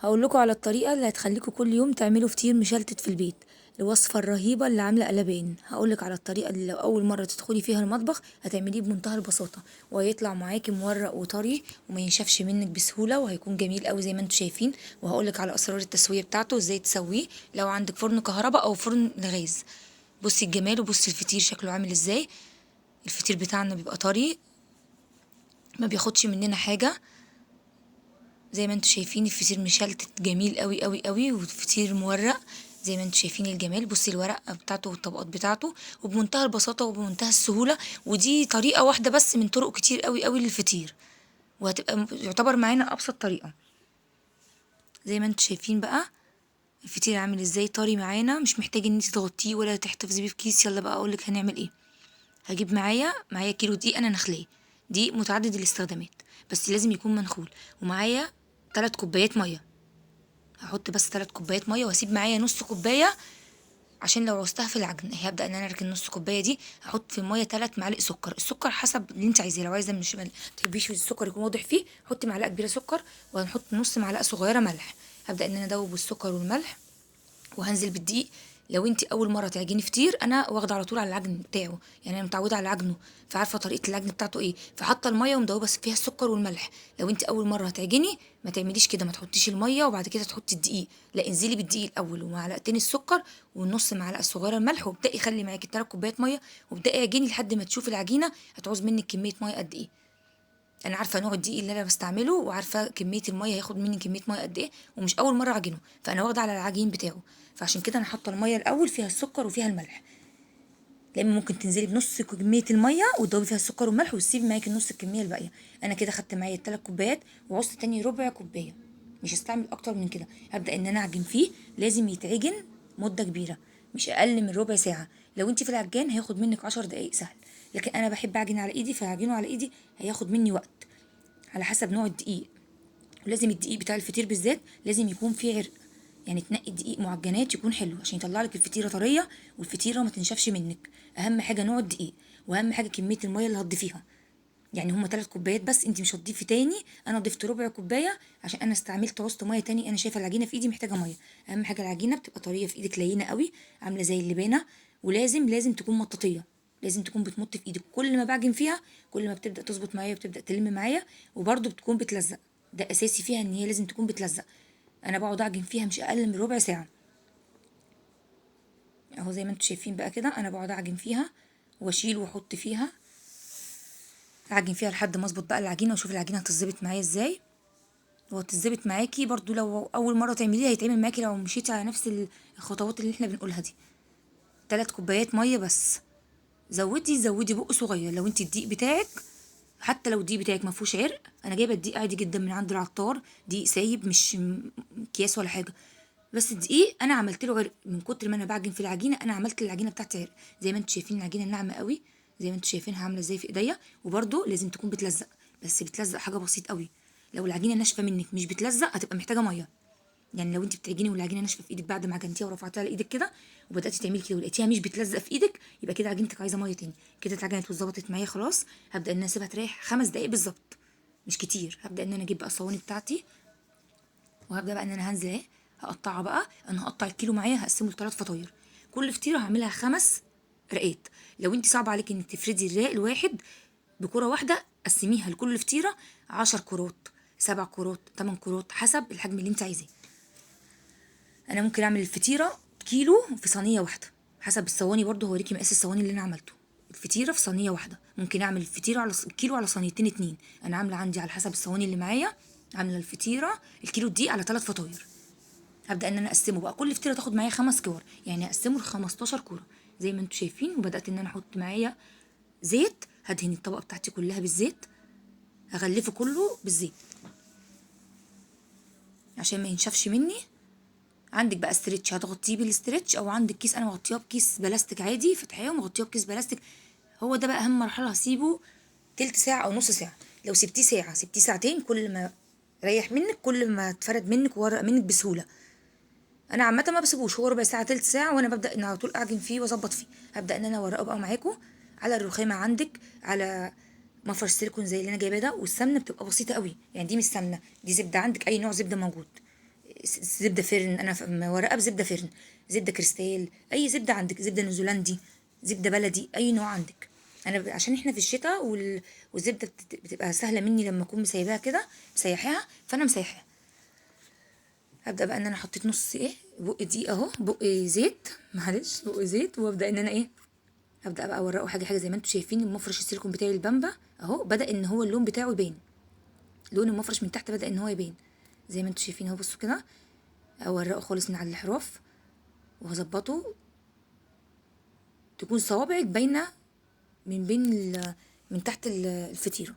هقول لكم على الطريقة اللي هتخليكم كل يوم تعملوا فطير مشلتت في البيت. الوصفة الرهيبة اللي عاملة قلبان. هقولك على الطريقة اللي لو أول مرة تدخلي فيها المطبخ هتعمليه بمنتهى البساطة، وهيطلع معاكي مورق وطري وما ينشفش منك بسهولة، وهيكون جميل قوي زي ما انتوا شايفين. وهقولك على أسرار التسوية بتاعته ازاي تسويه لو عندك فرن كهرباء أو فرن غاز. بصي الجمال وبصي الفطير شكله عامل ازاي. الفطير بتاعنا بيبقى طري، ما بياخدش مننا حاجة. زي ما انتوا شايفين الفطير مشلتت جميل قوي قوي قوي، والفطير مورق زي ما انتوا شايفين الجمال. بصي الورقه بتاعته والطبقات بتاعته، وبمنتهى البساطه وبمنتهى السهوله. ودي طريقه واحده بس من طرق كتير قوي قوي للفطير، وهتبقى يعتبر معانا ابسط طريقه. زي ما انتوا شايفين بقى الفطير عامل ازاي طري معانا، مش محتاج ان انت تغطيه ولا تحتفظي بيه في كيس. يلا بقى اقولك هنعمل ايه. هجيب معايا كيلو دقيق انا نخليه، دقيق متعدد الاستخدامات بس لازم يكون منخول. ومعايا 3 كوبايات ميه، هحط بس 3 كوبايات ميه، واسيب معايا نص كوبايه عشان لو عوزتها في العجن. هبدا ان انا اركن نص كوبايه دي، هحط في الميه 3 معالق سكر. السكر حسب اللي انت عايزاه، لو عايزه مش ما تحبيش السكر يكون واضح فيه حطي معلقه كبيره سكر، وهنحط نص معلقه صغيره ملح. هبدا ان انا ادوب السكر والملح، وهنزل بالدقيق. لو انت اول مره تعجني فطير، انا واخده على طول على العجن بتاعه، يعني انا متعوده على عجنه فعارفه طريقه العجن بتاعته ايه، فحاطه الميه ومدوبه فيها السكر والملح. لو انت اول مره هتعجني ما تعمليش كده، ما تحطيش الميه وبعد كده تحطي الدقيق، لا انزلي بالدقيق الاول ومعلقتين السكر والنص معلقه صغيره الملح، وابداي خلي معاكي 3 كوبايات ميه، وابداي اعجني لحد ما تشوفي العجينه هتعوز منك كميه ميه قد ايه. انا عارفه نوع الدقيق اللي انا بستعمله، وعارفه كميه الميه هياخد مني كميه ميه قد ايه، ومش اول مره اعجنه، فانا واخده على العجين بتاعه. فعشان كده انا حاطه الميه الاول فيها السكر وفيها الملح، لان ممكن تنزلي بنص كميه الميه وتدوبي فيها السكر والملح وتسيبي معاكي نص الكميه الباقيه. انا كده خدت معايا 3 كوبايات وعوزت تاني ربع كوبايه، مش هستعمل اكتر من كده. هبدا ان انا اعجن فيه، لازم يتعجن مده كبيره مش اقل من ربع ساعه. لو انت في العجان هياخد منك 10 دقايق سهل، لكن انا بحب اعجن على ايدي، فهعجنه على ايدي هياخد مني وقت على حسب نوع الدقيق. ولازم الدقيق بتاع الفطير بالذات لازم يكون فيه عرق، يعني تنقي الدقيق معجنات يكون حلو عشان يطلع لك الفطيره طريه والفطيره ما تنشفش منك. اهم حاجه نوع الدقيق، واهم حاجه كميه الميه اللي هتضيفيها. يعني هما 3 كوبايات بس، انت مش هتضيفي تاني. انا ضفت ربع كوبايه عشان انا استعملت عوزت ميه تاني، انا شايفه العجينه في ايدي محتاجه ميه. اهم حاجه العجينه بتبقى طريه في ايدك لينه قوي، عامله زي اللبانه. ولازم تكون مطاطيه، لازم تكون بتمط في ايدك. كل ما بعجن فيها كل ما بتبدا تظبط معايا وبتبدا تلم معايا، وبرده بتكون بتلزق. ده اساسي فيها ان هي لازم تكون بتلزق. انا بقعد اعجن فيها مش اقل من ربع ساعه. اهو زي ما انتم شايفين بقى كده انا بقعد اعجن فيها واشيل واحط فيها، اعجن فيها لحد ما اظبط بقى العجينه واشوف العجينه هتظبط معايا ازاي. وهتظبط معاكي برضو لو اول مره تعمليها هيتعمل معاكي لو مشيتي على نفس الخطوات اللي احنا بنقولها دي. 3 كوبايات ميه بس، زودي بق صغير. لو انت الدقيق بتاعك، حتى لو الدقيق بتاعك ما فيهوش عرق، انا جايبه الدقيق عادي جدا من عند العطار، دقيق سايب مش اكياس ولا حاجه. بس الدقيق انا عملت له عرق من كتر ما انا بعجن في العجينه، انا عملت العجينه بتاعتي عرق. زي ما انتم شايفين العجينه ناعمه قوي، زي ما انتم شايفينها عامله ازاي في ايديا. وبرده لازم تكون بتلزق، بس بتلزق حاجه بسيط قوي. لو العجينه ناشفه منك مش بتلزق هتبقى محتاجه ميه. يعني لو انت بتعجني والعجينه ناشفه في ايدك بعد ما عجنتيها ورفعتيها على ايدك كده وبداتي تعملي كده ولقيتيها مش بتلزق في ايدك، يبقى كده عجينتك عايزه ميه تاني. كده اتعجنت واتظبطت معايا خلاص. هبدا ان انا اسيبها تريح 5 دقايق بالظبط، مش كتير. هبدا ان انا اجيب بقى الصواني بتاعتي، وهبدا بقى ان انا هنزل اهي هقطعها بقى. انا هقطع الكيلو معايا هقسمه لثلاث فطاير، كل فطيره هعملها 5 رقات. لو انت صعب عليك انك تفردي الرق الواحد بكره واحده، قسميها لكل فطيره 10 كرات، 7 كرات، 8 كرات، حسب الحجم اللي انت عايزاه. انا ممكن اعمل الفطيره كيلو في صينيه واحده، حسب الصواني برضه هوريكي مقاس الصواني اللي انا عملته. الفطيره في صينيه واحده، ممكن اعمل الفطيره على الكيلو على صينيتين اتنين. انا عامله عندي على حسب الصواني اللي معايا، عامله الفطيره الكيلو دي على 3 فطاير. هبدا ان انا اقسمه بقى، كل فطيره تاخد معايا 5 كور، يعني اقسمه ل 15 كوره زي ما انتم شايفين. وبدات ان انا احط معايا زيت، هدهن الطبقه بتاعتي كلها بالزيت، هغلفه كله بالزيت عشان ما ينشفش مني. عندك بقى استرتش هتغطيه بالاسترتش، او عندك كيس، انا مغطياه بكيس بلاستيك عادي فتحيه ومغطياه بكيس بلاستيك. هو ده بقى اهم مرحله، هسيبه تلت ساعه او نص ساعه. لو سبتيه ساعه سبتيه ساعتين، كل ما ريح منك كل ما اتفرد منك وورق منك بسهوله. انا عامه ما بسيبوش، هو ربع ساعه تلت ساعه وانا ببدا ان على طول اعجن فيه واظبط فيه. هبدا ان انا اورقه بقى معاكم على الرخامه عندك، على مفرش سيليكون زي اللي انا جايباه ده. والسمنه بتبقى بسيطه قوي، يعني دي مش سمنه، دي زبده، عندك اي نوع زبده موجود. زبده فرن، انا ورقه بزبده فرن، زبده كريستال، اي زبده عندك، زبده نيوزيلندي، زبده بلدي، اي نوع عندك. انا عشان احنا في الشتاء والزبده بتبقى سهله مني لما اكون مسيباها كده، مسيحاها، فانا مسيحاها. هبدا بقى ان انا حطيت نص بق دقيق اهو، بق زيت، معلش بق زيت، وابدا ان انا هبدا بقى اورقه حاجه حاجه. زي ما انتم شايفين المفرش السيليكون بتاعي البامبا اهو بدا ان هو اللون بتاعه يبان، لون المفرش من تحت بدا ان هو يبان زي ما انتم شايفين اهو. بصوا كده، اورقه خالص من على الحراف وهظبطه، تكون صوابعك باينه من بين من تحت الفطيره.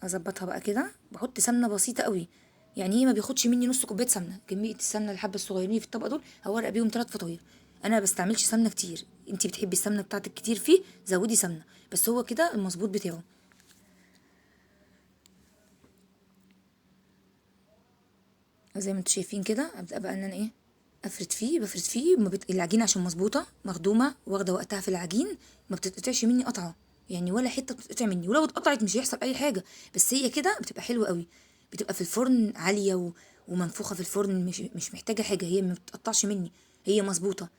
اظبطها بقى كده، بحط سمنه بسيطه قوي، يعني هي ما بياخدش مني نص كوبايه سمنه. كميه السمنه الحبه الصغيرين في الطبق دول هورق بيهم 3 فطاير. انا ما بستعملش سمنه كتير، انتي بتحبي السمنه بتاعتك كتير فيه زودي سمنه، بس هو كده المظبوط بتاعه. زي ما انتوا شايفين كده، ابدا بقى ان انا بفرد فيه العجينه عشان مظبوطه مخدومه، واخده وقتها في العجين، ما بتتقطعش مني قطعه، يعني ولا حته بتتقطع مني، ولو اتقطعت مش هيحصل اي حاجه، بس هي كده بتبقى حلوه قوي، بتبقى في الفرن عاليه ومنفوخه في الفرن، مش محتاجه حاجه، هي ما بتتقطعش مني، هي مظبوطه.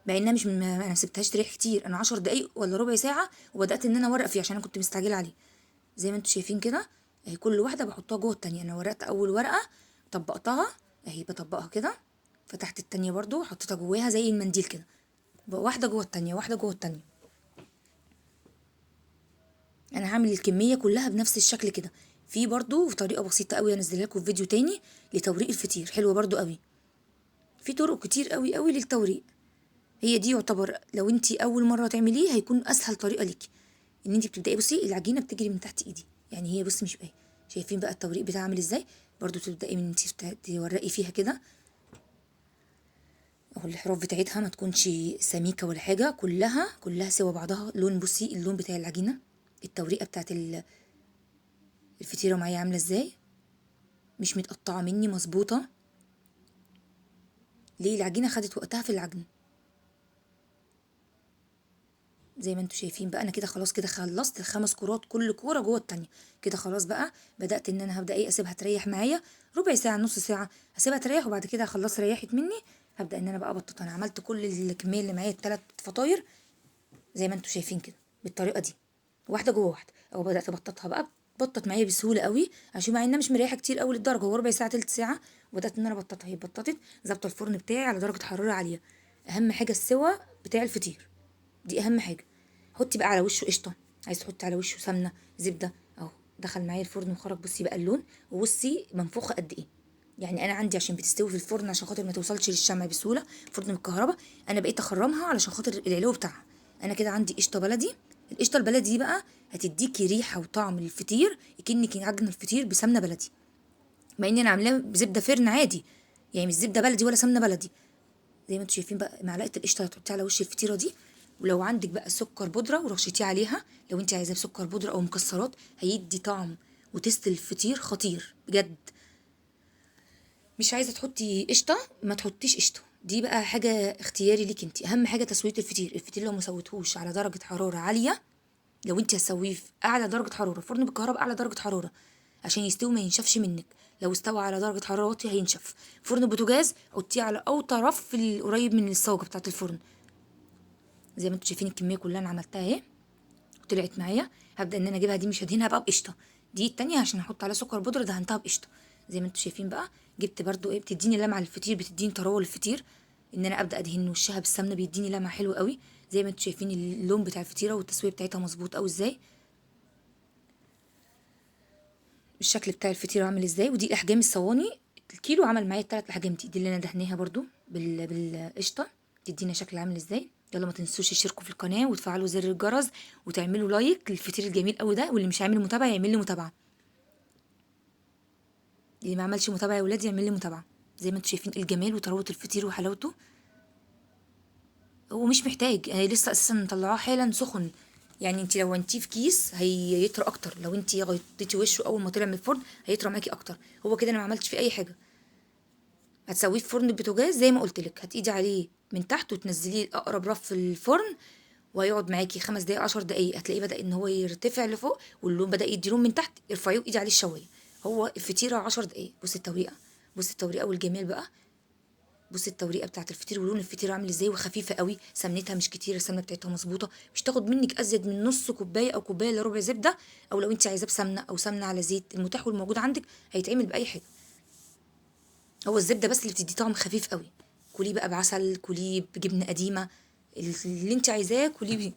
مع انها مش انا سبتهاش تريح كتير، انا 10 دقايق ولا ربع ساعه وبدات ان انا اورق فيه عشان انا كنت مستعجله عليه. زي ما انتوا شايفين كده، اهي كل واحده بحطها جوه التانية. انا ورقت اول ورقه، طبقتها اهي، بطبقها كده، فتحت التانية برضو حطيتها جواها زي المنديل كده، واحده جوه التانية، واحده جوه التانية. انا هعمل الكميه كلها بنفس الشكل كده. في برضو طريقه بسيطه قوي انزلها لكم في فيديو تاني لتوريق الفطير، حلوه برضو قوي. في طرق كتير قوي قوي للتوريق، هي دي يعتبر لو انتي اول مره تعمليه هيكون اسهل طريقه ليكي. ان انتي بتبداي، بصي العجينه بتجري من تحت ايدي، يعني هي بصي مش باين. شايفين بقى التوريق بتاعها عامل ازاي؟ برضو تبداي من انتي تورقي فيها كده اهو، الحروف بتاعتها ما تكونش سميكه ولا حاجه، كلها سوا بعضها لون. بصي اللون بتاع العجينه، التوريقه بتاعت الفطيره معايا عامله ازاي، مش متقطعه مني، مظبوطه. ليه؟ العجينه خدت وقتها في العجن. زي ما انتوا شايفين بقى، انا كده خلاص، كده خلصت ال5 كورات، كل كوره جوه التانية كده خلاص. بقى بدات ان انا هبدا اسيبها تريح معايا ربع ساعه، نص ساعه، هسيبها تريح، وبعد كده خلاص ريحت مني، هبدا ان انا بقى ابطط. انا عملت كل الكميه اللي معايا ال3 فطاير زي ما انتوا شايفين كده بالطريقه دي، واحده جوه واحده، او بدات ابططها بقى، بطت معايا بسهوله قوي، عشان مع انها مش مريحه كتير قوي للدرجه، هو ربع ساعه تلت ساعه، وبدات ان انا ابططها. هي بططت، ظابطه الفرن بتاعي على درجه حراره عاليه، اهم حاجه السوا بتاع الفطير، دي اهم حاجه. حطي بقى على وشه قشطه، عايز تحطي على وشه سمنه، زبده، اهو دخل معايا الفرن وخرج. بصي بقى اللون، وبصي منفوخه قد ايه. يعني انا عندي عشان بتستوي في الفرن، عشان خاطر ما توصلش للشمع بسهوله، فرن بالكهرباء، انا بقيت اخرمها علشان خاطر العلو بتاعها. انا كده عندي قشطه بلدي، القشطه البلدي دي بقى هتديكي ريحه وطعم للفطير كأنك عجن الفطير بسمنه بلدي، مع اني انا عاملاه بزبده فرن عادي، يعني مش زبده بلدي ولا سمنه بلدي. زي ما انتوا شايفين بقى، معلقه القشطه هتحطيها على وش الفطيره دي، ولو عندك بقى سكر بودره ورشتيه عليها، لو انت عايزاه بسكر بودره او مكسرات، هيدي طعم وتست الفطير خطير بجد. مش عايزه تحطي قشطه، ما تحطيش قشطه، دي بقى حاجه اختياري ليك انت. اهم حاجه تسويه الفطير، الفطير لو ما سويتهوش على درجه حراره عاليه، لو انت هتسويه في اعلى درجه حراره، فرن بالكهرباء اعلى درجه حراره عشان يستوي ما ينشفش منك، لو استوى على درجه حراره واطيه هينشف. فرن بوتاجاز حطيه على اوطى رف قريب من الصاجه بتاعه الفرن. زي ما انتوا شايفين الكميه كلها انا عملتها اهي وطلعت معايا. هبدا ان انا اجيبها، دي مش هدهنها بقى بقشطه، دي التانية عشان احط عليها سكر بودره دهنتها بقشطه. زي ما انتوا شايفين بقى، جبت برضو بتديني لمعه للفطير، بتديني طراوه للفطير، ان انا ابدا ادهن وشها بالسمنه بيديني لمعه حلوه قوي. زي ما انتوا شايفين اللون بتاع الفطيره والتسويه بتاعتها مظبوط قوي ازاي، الشكل بتاع الفطيره عامل ازاي. ودي احجام الصواني، الكيلو عمل معايا 3 احجام، دي اللي انا دهنيها برضو بالقشطه، تدينا شكل عامل ازاي. يلا ما تنسوش تشتركوا في القناه وتفعلوا زر الجرس وتعملوا لايك للفطير الجميل قوي ده، واللي مش عامل متابعه يعمل لي متابعه، اللي ما عملش متابعه يا ولاد يعمل لي متابعه. زي ما انتم شايفين الجمال وطراوه الفطير وحلاوته، هو مش محتاج، هي لسه اساسا مطلعاه حالا سخن، يعني انت لو انتيه في كيس هيطرى اكتر، لو انت غطيتي وشه اول ما طلع من الفرن هيطرى معاكي اكتر. هو كده انا ما عملتش فيه اي حاجه. هتسويه في فرن البوتاجاز زي ما قلت لك، هتقيدي عليه من تحت وتنزليه لاقرب رف في الفرن، وهيقعد معاكي 5 دقايق 10 دقايق، هتلاقيه بدا ان هو يرتفع لفوق واللون بدا يدي لون من تحت، ارفعيه وايدي عليه الشوايه، هو الفطيرة 10 دقايق. بص التوريقة، بص التوريقة والجمال بقى. بص التوريقه بتاعت الفطير ولون الفطير عامل ازاي، وخفيفه قوي، سمنتها مش كتير، السمنه بتاعتها مظبوطه، مش تاخد منك ازيد من نص كوبايه او كوبايه الا ربع زبده. او لو انت عايزاه بسمنه او سمنه على زيت، المتاح والموجود عندك هيتعمل باي حاجه. هو الزبده بس اللي بتدي طعم خفيف قوي. كليه بقى بعسل، كليه بجبنه قديمه، اللي انت عايزاه كليه بيه.